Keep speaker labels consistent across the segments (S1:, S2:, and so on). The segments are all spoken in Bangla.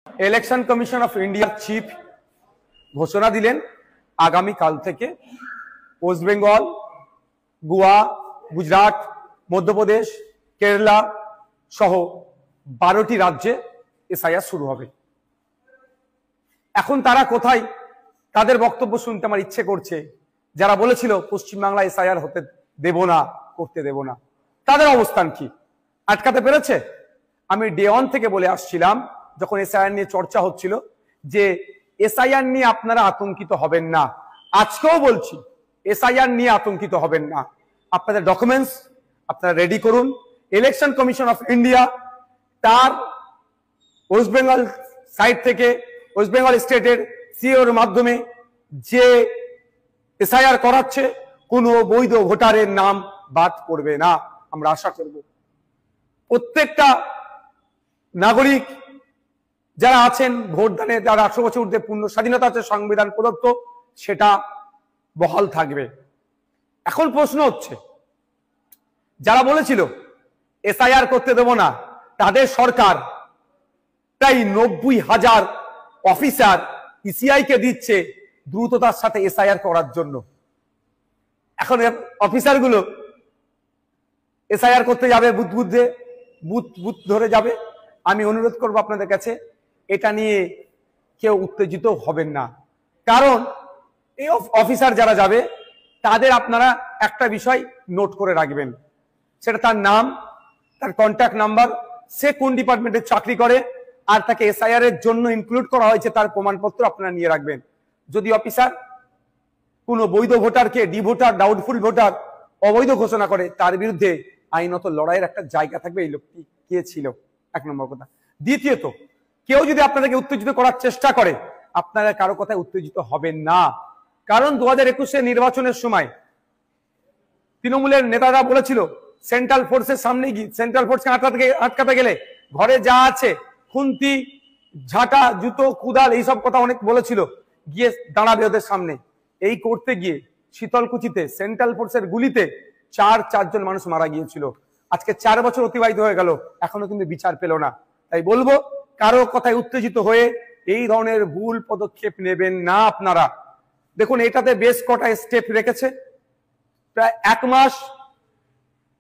S1: ইলেকশন কমিশন অফ ইন্ডিয়ার চিফ ঘোষণা দিলেন আগামী কাল থেকে ওয়েস্ট বেঙ্গল, গোয়া, গুজরাট, মধ্যপ্রদেশ, কেরালা সহ 12টি রাজ্যে এসআইআর শুরু হবে। এখন তারা কোথায়? তাদের বক্তব্য শুনতে আমার ইচ্ছে করছে। যারা বলেছিল পশ্চিমবাংলা এসআইআর হতে দেব না, করতে দেব না, তাদের অবস্থান কি? আটকাতে পেরেছে? আমি ডে 1 থেকে বলে আসছিলাম, যখন এসআইআর নিয়ে চর্চা হচ্ছিল, যে এসআইআর নিয়ে আপনারা আতঙ্কিত হবেন না। আজকেও বলছি, এসআইআর নিয়ে আতঙ্কিত হবেন না। আপনাদের ডকুমেন্টস আপনারা রেডি করুন। ইলেকশন কমিশন অফ ইন্ডিয়া তার ওয়েস্ট বেঙ্গল সাইড থেকে, ওয়েস্ট বেঙ্গল স্টেটের সিওর মাধ্যমে যে এসআইআর করাচ্ছে, কোনো বৈধ ভোটারের নাম বাদ পড়বে না। আমরা আশা করব প্রত্যেকটা নাগরিক যারা আছেন ভোটদানে, যারা 18 বছর ঊর্ধ্বে পূর্ণ স্বাধীনতা আছে, সংবিধান প্রদত্ত, সেটা বহাল থাকবে। এখন প্রশ্ন হচ্ছে, যারা বলেছিল এসআইআর করতে দেব না, তাদের সরকার প্রায় 90,000 অফিসার ইসিআই কে দিচ্ছে দ্রুততার সাথে এসআইআর করার জন্য। এখন অফিসারগুলো এসআইআর করতে যাবে, বুথ ধরে যাবে। আমি অনুরোধ করব আপনাদের কাছে, এটা নিয়ে কেউ উত্তেজিত হবেন না। কারণ এই অফিসার যারা যাবে, তাদের আপনারা একটা বিষয় নোট করে রাখবেন, সেটা তার নাম, তার কন্ট্যাক্ট নাম্বার, সে কোন ডিপার্টমেন্টে চাকরি করে, আর তাকে এসআইআর এর জন্য ইনক্লুড করা হয়েছে তার প্রমাণপত্র আপনারা নিয়ে রাখবেন। যদি অফিসার কোন বৈধ ভোটারকে ডি ভোটার, ডাউটফুল ভোটার, অবৈধ ঘোষণা করে, তার বিরুদ্ধে আইনত লড়াইয়ের একটা জায়গা থাকবে। এই লোকটি কে ছিল, 1 নম্বর কথা। দ্বিতীয়ত, কেউ যদি আপনাদেরকে উত্তেজিত করার চেষ্টা করে, আপনারা কারো কথায় উত্তেজিত হবেন না। কারণ 2021 নির্বাচনের সময় তৃণমূলের নেতারা বলেছিল, সেন্ট্রাল ফোর্সের সামনে গিয়ে, সেন্ট্রাল ফোর্সকে আটকাতে গেলে ঘরে যা আছে, খুন্তি, ঝাঁটা, জুতো, কুদাল, এইসব কথা অনেক বলেছিল, গিয়ে দাঁড়াবে ওদের সামনে। এই করতে গিয়ে শীতলকুচিতে সেন্ট্রাল ফোর্সের গুলিতে 4 জন মানুষ মারা গিয়েছিল। আজকে 4 বছর অতিবাহিত হয়ে গেল, এখনো কিন্তু বিচার পেল না। তাই বলবো, কারো কথায় উত্তেজিত হয়ে এই ধরনের ভুল পদক্ষেপ নেবেন না আপনারা। দেখুন, এটাতে বেশ কটা স্টেপ রেখেছে। প্রায় 1 মাস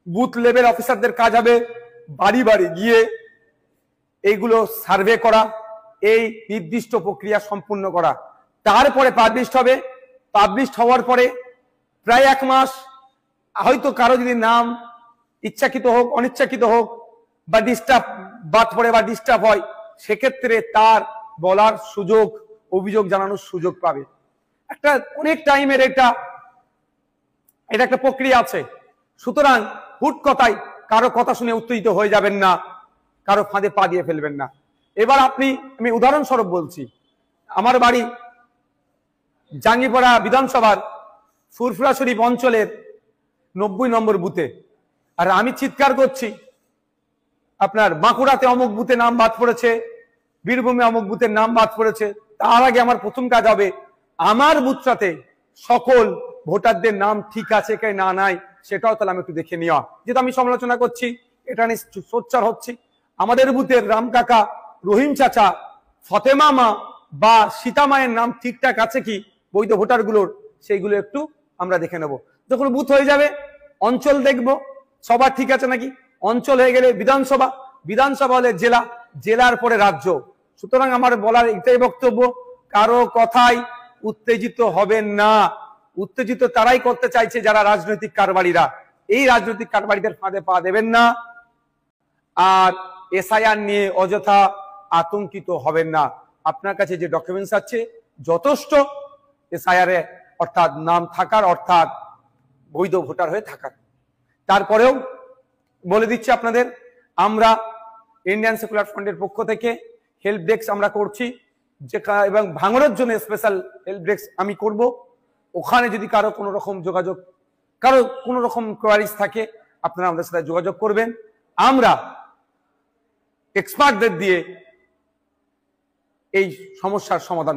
S1: বুথ লেভেল অফিসারদের কাজ হবে বাড়ি বাড়ি গিয়ে এইগুলো সার্ভে করা, এই নির্দিষ্ট প্রক্রিয়া সম্পূর্ণ করা। তারপরে পাবলিশড হবে। পাবলিশড হওয়ার পরে প্রায় 1 মাস, হয়তো কারো যদি নাম ইচ্ছাকৃত হোক, অনিচ্ছাকৃত হোক, বা ডিস্টার্ব বাদ পড়ে বা ডিস্টার্ব হয়, সেক্ষেত্রে তার বলার সুযোগ, অভিযোগ জানানোর সুযোগ পাবে। একটা অনেক টাইমের এটা একটা প্রক্রিয়া আছে। সুতরাং হুট কথায় কারো কথা শুনে উত্তেজিত হয়ে যাবেন না, কারো ফাঁদে পা দিয়ে ফেলবেন না। এবার আমি উদাহরণস্বরূপ বলছি, আমার বাড়ি জাঙ্গিপাড়া বিধানসভার ফুরফুরা শরীফ অঞ্চলের 90 নম্বর বুথে, আর আমি চিৎকার করছি, আপনার বাঁকুড়াতে অমুক বুথে নাম বাদ পড়েছে, বীরভূমে অমুক বুথের নাম বাদ পড়েছে। তার আগে আমার প্রথম কাজ হবে আমার বুথটাতে সকল ভোটারদের নাম ঠিক আছে কে না নাই, সেটাও তাহলে আমি একটু দেখে নেওয়া। যেহেতু আমি সমালোচনা করছি, এটা নিয়ে সোচ্চার হচ্ছি, আমাদের বুথের রাম কাকা, রহিম চাচা, ফতেমা মা বা সীতা মায়ের নাম ঠিকঠাক আছে কি বৈধ ভোটারগুলোর, সেইগুলো একটু আমরা দেখে নেব। যখন বুথ হয়ে যাবে, অঞ্চল দেখব সবার ঠিক আছে নাকি। অঞ্চল হয়ে গেলে বিধানসভা, বিধানসভা হলে জেলা, জেলার পরে রাজ্য। সুতরাং আমার বলার এটাই বক্তব্য, কারো কথাই উত্তেজিত হবেন না। উত্তেজিত তারাই করতে চাইছে যারা রাজনৈতিক কারবারিরা। এই রাজনৈতিক কারবারিদের ফাঁদে পা দেবেন না। আর এসআইআর নিয়ে অযথা আতঙ্কিত হবেন না। আপনার কাছে যে ডকুমেন্টস আছে যথেষ্ট এসআইআর এ, অর্থাৎ নাম থাকার, অর্থাৎ বৈধ ভোটার হয়ে থাকার। তারপরেও বলে দিচ্ছি আপনাদের, আমরা ইন্ডিয়ান সেকুলার ফ্রন্টের পক্ষ থেকে হেল্প ডেস্ক আমরা করছি, যে এবং ভাঙড়ের জন্য স্পেশাল হেল্প ডেস্ক আমি করব। ওখানে যদি কারো কোনো রকম যোগাযোগ, কারো কোনো রকম কোয়ারিজ থাকে, আপনারা আমাদের সাথে যোগাযোগ করবেন। আমরা এক্সপার্টদের দিয়ে এই সমস্যার সমাধান